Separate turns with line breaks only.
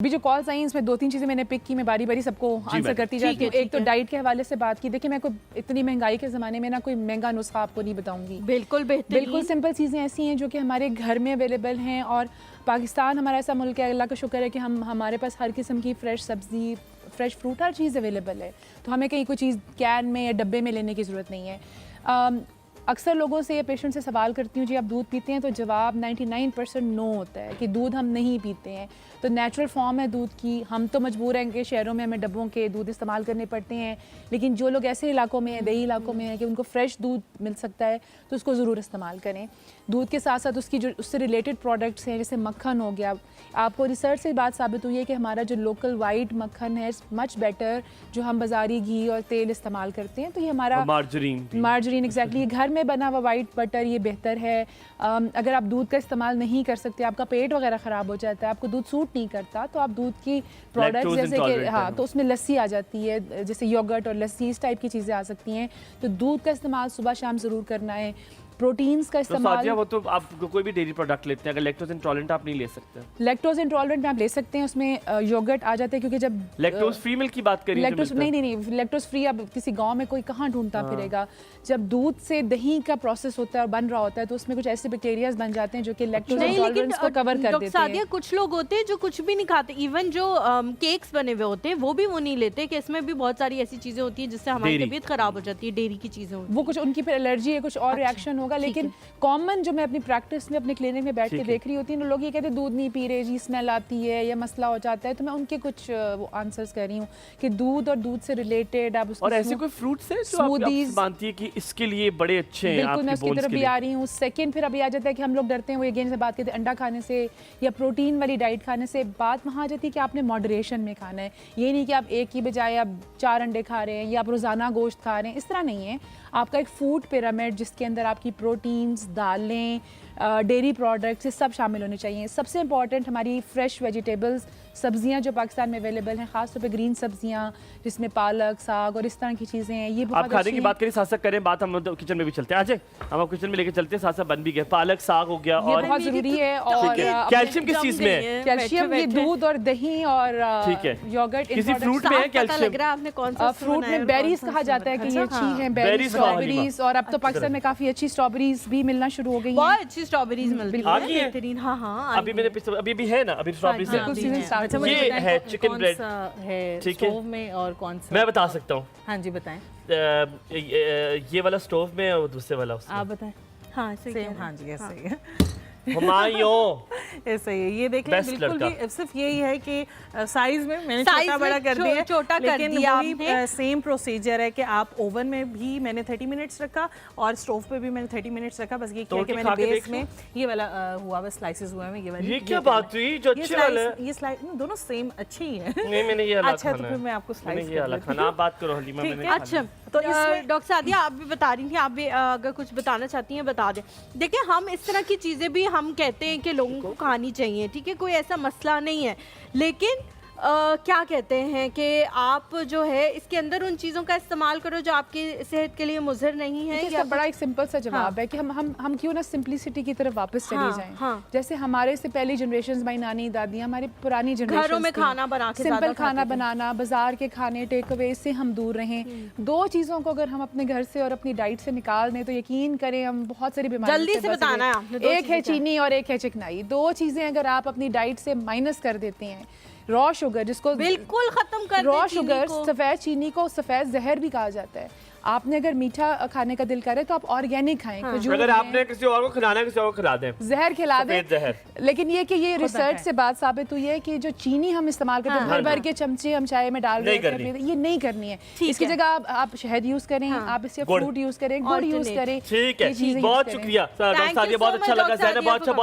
अभी जो कॉल्स आई इसमें 2-3 चीज़ें मैंने पिक की, मैं बारी बारी सबको आंसर करती जाती हूँ। एक तो डाइट के हवाले से बात की। देखिए मैं कोई इतनी महंगाई के ज़माने में ना कोई महंगा नुस्खा आपको नहीं बताऊंगी। बिल्कुल सिंपल चीज़ें ऐसी हैं जो कि हमारे घर में अवेलेबल हैं। और पाकिस्तान हमारा ऐसा मुल्क है, अल्लाह का शुक्र है कि हमारे पास हर किस्म की फ्रेश सब्ज़ी, फ्रेश फ्रूट, हर चीज़ अवेलेबल है। तो हमें कहीं कोई चीज़ कैन में या डब्बे में लेने की ज़रूरत नहीं है। अक्सर लोगों से या पेशेंट से सवाल करती हूँ जी आप दूध पीते हैं, तो जवाब 99% नो होता है कि दूध हम नहीं पीते हैं। तो नेचुरल फॉर्म है दूध की। हम तो मजबूर हैं कि शहरों में हमें डब्बों के दूध इस्तेमाल करने पड़ते हैं, लेकिन जो लोग ऐसे इलाकों में हैं, देही इलाकों में हैं कि उनको फ्रेश दूध मिल सकता है, तो उसको ज़रूर इस्तेमाल करें। दूध के साथ साथ उसकी जो उससे रिलेटेड प्रोडक्ट्स हैं, जैसे मक्खन हो गया। आपको रिसर्च से बात साबित हुई है कि हमारा जो लोकल वाइट मक्खन है मच बेटर जो हम बाज़ारी घी और तेल इस्तेमाल करते हैं। तो ये हमारा मार्जरीन एग्जैक्टली घर में बना हुआ वाइट बटर ये बेहतर है। अगर आप दूध का इस्तेमाल नहीं कर सकते, आपका पेट वगैरह ख़राब हो जाता है, आपको दूध सूट नहीं करता, तो आप दूध की प्रोडक्ट्स जैसे कि हाँ, तो उसमें लस्सी आ जाती है, जैसे योगर्ट और लस्सी, इस टाइप की चीज़ें आ सकती हैं। तो दूध का इस्तेमाल सुबह शाम ज़रूर करना है। प्रोटीन्स का इस्तेमाल
तो वो तो आप कोई भी डेयरी प्रोडक्ट लेते हैं, अगर लैक्टोज इंटॉलरेंट आप नहीं ले सकते।
लैक्टोज इंटॉलरेंट में आप ले सकते हैं, उसमें योगर्ट आ जाते हैं, क्योंकि जब
लैक्टोज फ्री मिल्क की बात करें,
लैक्टोज नहीं लैक्टोज फ्री अब किसी गांव में कोई कहाँ ढूंढता फिरेगा। जब दूध से दही का प्रोसेस होता है और बन रहा होता है, तो उसमें कुछ ऐसे बैक्टीरियाज बन जाते हैं जो कि लैक्टोज इंटॉलरेंस को कवर कर देते हैं।
कुछ लोग होते हैं जो कुछ भी नहीं खाते, इवन जो केक्स बने हुए होते हैं वो भी वो नहीं लेते, कि इसमें भी बहुत सारी ऐसी चीजें होती हैं जिससे हमारी तबीयत खराब हो जाती है। डेयरी की चीजें
वो कुछ उनकी फिर एलर्जी है, कुछ और रिएक्शन होगा। लेकिन कॉमन जो मैं अपनी प्रैक्टिस में अपने क्लिनिक में बैठ के देख रही होती है, लोग ये कहते हैं दूध नहीं पी रहे जी, स्मेल आती है या मसला हो जाता है। तो मैं उनके कुछ वो आंसर्स कर रही हूँ कि दूध और दूध से रिलेटेड आप उसको,
और ऐसे कोई फ्रूट्स हैं जो आप मानती है कि इसके लिए बड़े अच्छे हैं?
बिल्कुल, मैं उसकी तरफ भी आ रही हूँ। सेकंड फिर अभी आ जाता है कि हम लोग डरते हैं, वो अगेन से बात करते हैं अंडा खाने से या प्रोटीन वाली डाइट खाने से। बात वहाँ आ जाती है कि आपने मॉडरेशन में खाना है। ये नहीं कि आप एक की बजाय आप 4 अंडे खा रहे हैं या आप रोज़ाना गोश्त खा रहे हैं, इस तरह नहीं है। आपका एक फूड पिरामिड जिसके अंदर आपकी प्रोटीन्स, दालें, डेयरी प्रोडक्ट्स, ये सब शामिल होने चाहिए। सबसे इंपॉर्टेंट हमारी फ्रेश वेजिटेबल्स, सब्जियां जो पाकिस्तान में अवेलेबल हैं, खासतौर पे ग्रीन सब्जियां जिसमें पालक, साग और इस तरह की चीज़ें हैं, ये बहुत
आप खाने की बात करें, साथ साथ करें बात, हम किचन में भी चलते हैं। आज हम आप किचन में लेके चलते हैं, साथ साथ बन भी गए। पालक साग हो गया, और
बहुत जरूरी है। और
कैल्शियम किस चीज में है?
कैल्शियम ये दूध और दही और योगर्ट,
किसी फ्रूट में है कैल्शियम?
आपने कौन सा
फ्रूट में बेरीज कहा जाता है कि ये अच्छी हैं, बेरीज, स्ट्रॉबेरीज। और अब तो पाकिस्तान में काफी अच्छी स्ट्रॉबेरीज भी मिलना शुरू हो गई हैं।
बहुत अच्छी स्ट्रॉबेरीज मिलती
है।
हाँ,
अभी मैंने अभी भी है ना, अभी स्ट्रॉबेरीज ये है। चिकन ब्रेड है स्टोव में, और कौन सा मैं बता सकता हूँ?
हाँ जी बताएं।
ये वाला स्टोव में और दूसरे वाला
आप बताएं।
हाँ
सेम, हाँ जी ऐसे ही है।
ऐसा
ही है। ये देखें बिल्कुल भी सिर्फ यही है कि साइज में मैंने छोटा बड़ा कर दिया,
छोटा कर दिया।
लेकिन सेम प्रोसीजर है कि आप ओवन में भी मैंने 30 मिनट्स रखा और स्टोव पे भी मैंने 30 मिनट्स रखा। बस ये किया कि मैंने बेस में ये वाला हुआ, बस स्लाइसेस हुए हैं। ये वाली
ये क्या बात हुई जो अच्छे वाले हैं?
ये स्लाइस दोनों सेम अच्छे ही हैं।
नहीं मैंने ये अलग
अच्छा, तो फिर मैं आपको स्लाइस
ये अलग खाना। आप बात करो हलीमा। मैंने
अच्छा, तो डॉक्टर सादिया आप भी बता रही थी, आप भी अगर कुछ बताना चाहती हैं बता दें। देखिए हम इस तरह की चीज़ें भी हम कहते हैं कि लोगों को खानी चाहिए, ठीक है, कोई ऐसा मसला नहीं है। लेकिन क्या कहते हैं कि आप जो है इसके अंदर उन चीज़ों का इस्तेमाल करो जो आपकी सेहत के लिए मुज़र नहीं है।
इसका बड़ा एक सिंपल सा जवाब है कि हम क्यों ना सिंपलिसिटी की तरफ वापस चले जाएं। जैसे हमारे से पहली जनरेशन, हमारी नानी दादी, हमारी पुरानी जनरेशन
घरों में खाना बना के,
सिंपल खाना बनाना, बाजार के खाने, टेक अवे, इससे हम दूर रहें। 2 चीज़ों को अगर हम अपने घर से और अपनी डाइट से निकाल दें तो यकीन करें हम बहुत सारी बीमारियों
जल्दी से बताना है।
एक है चीनी और एक है चिकनाई। 2 चीज़ें अगर आप अपनी डाइट से माइनस कर देते हैं, रॉ शुगर जिसको
बिल्कुल खत्म कर,
रॉ शुगर, सफ़ेद चीनी को सफ़ेद जहर भी कहा जाता है। आपने अगर मीठा खाने का दिल करे तो आप ऑर्गेनिक खाएं।
अगर आपने किसी और को खिलाना है, किसी और को खिला दें,
जहर खिला दें। लेकिन ये कि ये रिसर्च से बात साबित हुई है कि जो चीनी हम इस्तेमाल करते हैं, भर के चमचे हम चाय में डाल रहे हैं, ये नहीं करनी है। इसकी जगह आप शहद यूज करें, आप इससे फ्रूट यूज करें, गुड़ यूज करें।
ठीक है, बहुत शुक्रिया। बहुत अच्छा लगा।